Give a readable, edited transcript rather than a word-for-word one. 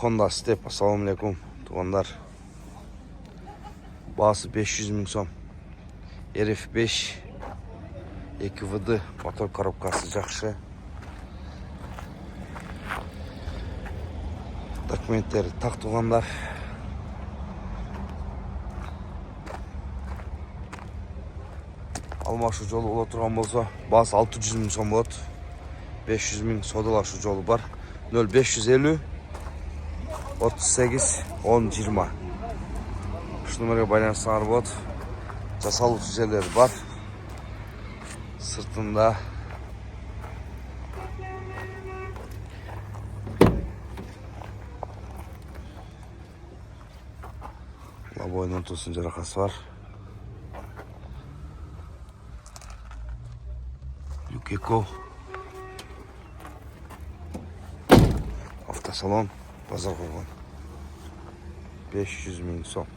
Honda Step. Assalamu alaikum tuğanlar. Bağısı 500 bin som. RF5 2VD motor коробкасы жақсы. Документтері так туғандар. Алмашу жолу ола тұрған болса, басы 600 мың сом болады. 500 мың содалашу жолу бар. 0550 38 10 20. Şu numaraya байланыстыңар болады. Жасалу жерлері бар. Sırtında boynun tosun жарақасы var. Yukiko Avtosalon Bazar Qo'rg'on 500 ming so'm.